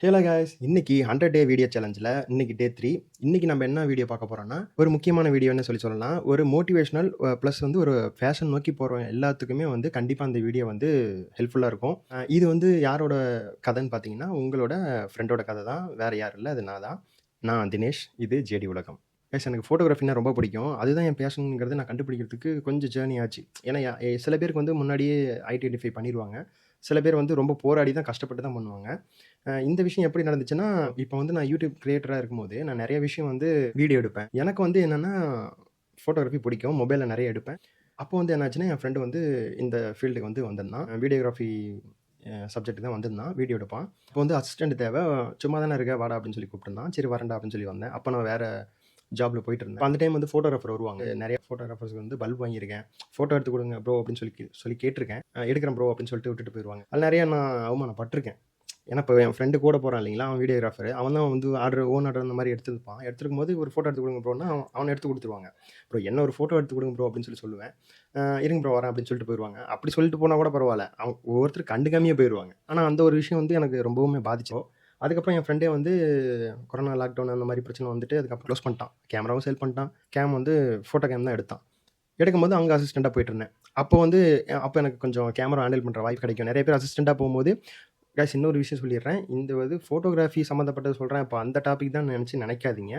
Hello guys, இன்னைக்கு 100 day video சேலஞ்சில் இன்னைக்கு டே 3. இன்னைக்கு நம்ம என்ன வீடியோ பார்க்க போறோம்னா, ஒரு முக்கியமான வீடியோன்னு சொல்லலாம். ஒரு மோட்டிவேஷனல் ப்ளஸ் வந்து ஒரு ஃபேஷன் நோக்கி போற எல்லாத்துக்குமே வந்து கண்டிப்பா அந்த வீடியோ வந்து ஹெல்ப்ஃபுல்லா இருக்கும். இது வந்து யாரோட கதைன்னு பார்த்தீங்கன்னா, உங்களோட ஃப்ரெண்டோட கதை தான். வேற யாரும் இல்ல. அது நான் தான். நான் தினேஷ். இது ஜேடி உலகம். கைஸ், எனக்கு ஃபோட்டோகிராஃபினா ரொம்ப பிடிக்கும். அதுதான் என் பேஷன்ங்கிறத நான் கண்டுபிடிக்கிறதுக்கு கொஞ்சம் ஜேர்னி ஆச்சு. ஏன்னா சில பேருக்கு வந்து முன்னாடியே ஐடென்டிஃபை பண்ணிருவாங்க. சில பேர் வந்து ரொம்ப போராடி தான் கஷ்டப்பட்டு தான் பண்ணுவாங்க. இந்த விஷயம் எப்படி நடந்துச்சுன்னா, இப்போ வந்து நான் யூடியூப் கிரியேட்டரா இருக்கும்போது, நான் நெறைய விஷயம் வந்து வீடியோ எடுப்பேன். எனக்கு வந்து என்னன்னா, ஃபோட்டோகிராஃபி பிடிக்கும். மொபைல்ல நெறைய எடுப்பேன். அப்போ வந்து என்னாச்சுன்னா, என் ஃப்ரெண்டு வந்து இந்த ஃபீல்டுக்கு வந்து வந்திருந்தான். வீடியோகிராஃபி சப்ஜெக்ட் தான் வந்திருந்தான். வீடியோ எடுப்பான். அப்போ வந்து அசிஸ்டன்ட் தேவை. "சும்மா தானே இருக்க, வாடா" அப்படின்னு சொல்லி கூப்பிட்டுருந்தான். சரி வரேன்டா அப்படின்னு சொல்லி வந்தேன். அப்போ நான் வேற ஜாப்ல போயிட்டு இருந்தேன். அந்த டைம் வந்து ஃபோட்டோகிராஃபர் வருவாங்க. நெறைய ஃபோட்டோகிராஃபர்ஸ்க்கு வந்து பல்ப் வாங்கியிருக்கேன். ஃபோட்டோ எடுத்து குடுங்க ப்ரோ அப்படின்னு சொல்லி கேட்டுருக்கேன். எடுக்கிறேன் ப்ரோ அப்படின்னு சொல்லிட்டு விட்டுட்டு போயிருவாங்க. அதில நெறைய நான் அவமானப்பட்டுருக்கேன். ஏன்னா, இப்போ என் ஃப்ரெண்டு கூட போறான் இல்லைங்களா? அவன் வீடியோகிராஃபர். அவன் தான் வந்து ஓன் ஆர்டர் அந்த மாரி எடுத்திருப்பான். எடுத்திருக்கும்போது ஒரு ஃபோட்டோ எடுத்து குடுங்க ப்ரோன்னா, அவன எடுத்து குடுத்துருவாங்க. ப்ரோ என்ன ஒரு ஃபோட்டோ எடுத்து குடுங்க ப்ரோ அப்படின்னு சொல்லுவேன். இருங்க ப்ரோ வரேன் அப்படின்னு சொல்லிட்டு போயிருவாங்க. அப்படி சொல்லிட்டு போனா கூட பரவால்ல. ஒவ்வொருத்தர் கண்டுக்காமயே போயிருவாங்க. ஆனா அந்த ஒரு விஷயம் வந்து எனக்கு ரொம்பவுமே பாதிச்சு. அதுக்கப்புறம் என் ஃப்ரெண்டே வந்து கொரோனா லாக்டவுன் அந்த மாரி பிரச்சனை வந்துட்டு அதுக்கப்புறம் க்ளோஸ் பண்ணிட்டான். கேமராவும் சேல் பண்ணிட்டான். வந்து ஃபோட்டோ கேம் தான் எடுத்தான். எடுக்கும்போது அங்க அசிஸ்டன்ட்டா போயிட்டுருந்தேன். அப்போ வந்து அப்போ எனக்கு கொஞ்சம் கேமரா ஹேண்டில் பண்ற வாய்ப்பு கிடைக்கும். நெறைய பேர் அசிஸ்டன்ட்டா போம்போது கைஸ், இன்னொரு விஷயம் சொல்லிடுறேன். இந்த வந்து ஃபோட்டோகிராஃபி சம்மந்தப்பட்டது சொல்றேன். அப்ப அந்த டாபிக் தான் நெனைக்காதீங்க.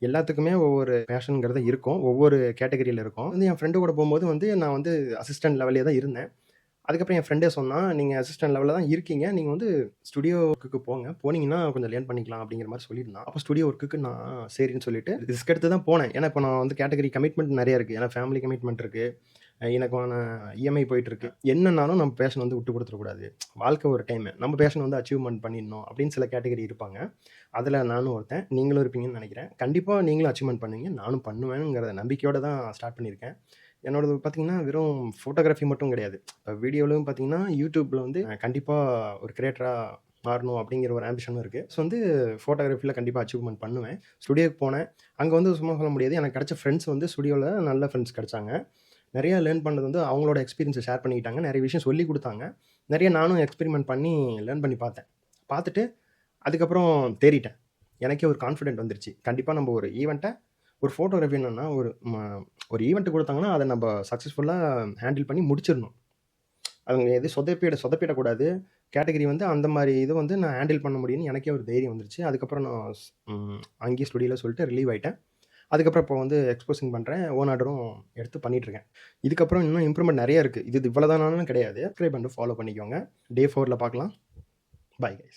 எல்லாத்துக்குமே ஒவ்வொரு பேஷன்ங்கிறது இருக்கும். ஒவ்வொரு கேட்டகரியில இருக்கும். வந்து என் ஃப்ரெண்டு கூட போம்போது வந்து நான் வந்து அசிஸ்டன்ட் லெவல்லயே தான் இருந்தேன். அதுக்கப்புறம் என் ஃப்ரெண்டே சொன்னான், "நீங்க அசிஸ்டன்ட் லெவல்ல தான் இருக்கீங்க. நீங்க வந்து ஸ்டுடியோ ஒர்க்குக்கு போங்க. போனீங்கன்னா கொஞ்சம் லேர்ன் பண்ணிக்கலாம்." அப்படிங்கிற மாரி சொல்லியிருந்தான். அப்போ ஸ்டுடியோ ஒர்க்குக்கு நான் சரின்னு சொல்லிட்டு ரிஸ்க் எடுத்து தான் போனேன். ஏன்னா, இப்போ நான் வந்து கேட்டகரி கமிட்மெண்ட் நெறைய இருக்கு. ஏன்னா ஃபேமிலி கமிட்மெண்ட் இருக்கு. எனக்கான இஎம்ஐ போயிட்டுருக்கு. என்னன்னாலும் நம்ம பேஷன் வந்து விட்டு குடுத்துறக்கூடாது. வாழ்க்கை ஒரு டைமு. நம்ம பேஷன் வந்து அச்சீவ்மென்ட் பண்ணிடணும் அப்படின்னு சில கேட்டகரி இருப்பாங்க. அதில நானும் ஒருத்தன். நீங்களும் இருப்பீங்கன்னு நெனைக்கிறேன். கண்டிப்பா நீங்களும் அச்சீவ்மென்ட் பண்ணுவீங்க. நானும் பண்ணுவேன்ங்கிற நம்பிக்கையோட தான் ஸ்டார்ட் பண்ணியிருக்கேன். என்னோடது பார்த்தீங்கன்னா, வெறும் ஃபோட்டோகிராஃபி மட்டும் கிடையாது. இப்ப வீடியோலயும் பார்த்தீங்கன்னா, YouTubeல வந்து கண்டிப்பா ஒரு கிரியேட்டரா மாறணும் அப்படிங்கிற ஒரு ஆம்பிஷனும் இருக்கு. ஸோ வந்து ஃபோட்டோகிராஃபில கண்டிப்பா அச்சீவ்மென்ட் பண்ணுவேன். ஸ்டுடியோக்கு போனேன். அங்க வந்து சும்மா சொல்ல முடியாது. எனக்கு கிடைச்ச ஃப்ரெண்ட்ஸ் வந்து ஸ்டுடியோல நல்ல ஃப்ரெண்ட்ஸ் கிடைச்சாங்க. நெறைய லேர்ன் பண்ணது வந்து அவங்களோட எக்ஸ்பீரியன்ஸ ஷேர் பண்ணிக்கிட்டாங்க. நெறைய விஷயம் சொல்லிக் குடுத்தாங்க. நெறைய நானும் எக்ஸ்பெரிமென்ட் பண்ணி லேர்ன் பண்ணி பார்த்தேன். பார்த்துட்டு அதுக்கப்புறம் தேறிட்டேன். எனக்கே ஒரு கான்ஃபிடென்ட் வந்துருச்சு. கண்டிப்பா நம்ம ஒரு ஈவென்ட்ட ஒரு ஃபோட்டோகிராஃபி என்னன்னா ஒரு ஈவென்ட் குடுத்தாங்கன்னா, அத நம்ப சக்சஸ்ஃபுல்லா ஹேண்டில் பண்ணி முடிச்சிரணும். அவங்க எதுவும் சொதப்பிடக்கூடாது. கேட்டகரி வந்து அந்த மாரி இத வந்து நான் ஹேண்டில் பண்ண முடியும்னு எனக்கே ஒரு தைரியம் வந்துருச்சு. அதுக்கப்புறம் நான் அங்கேயே ஸ்டுடியோல சொல்லிட்டு ரிலீவ் ஆயிட்டேன். அதுக்கப்புறம் இப்போ வந்து எக்ஸ்போசிங் பண்றேன். ஓன் ஆர்டரும் எடுத்து பண்ணிட்டுருக்கேன். இதுக்கப்புறம் இன்னும் இம்ப்ரூவ்மென்ட் நெறைய இருக்கு. இது இவ்வளதானான்னு கிடையாது. சப்ஸ்கிரைப் பண்ணிட்டு ஃபாலோ பண்ணிக்கோங்க. டே 4ல பார்க்கலாம். Bye guys.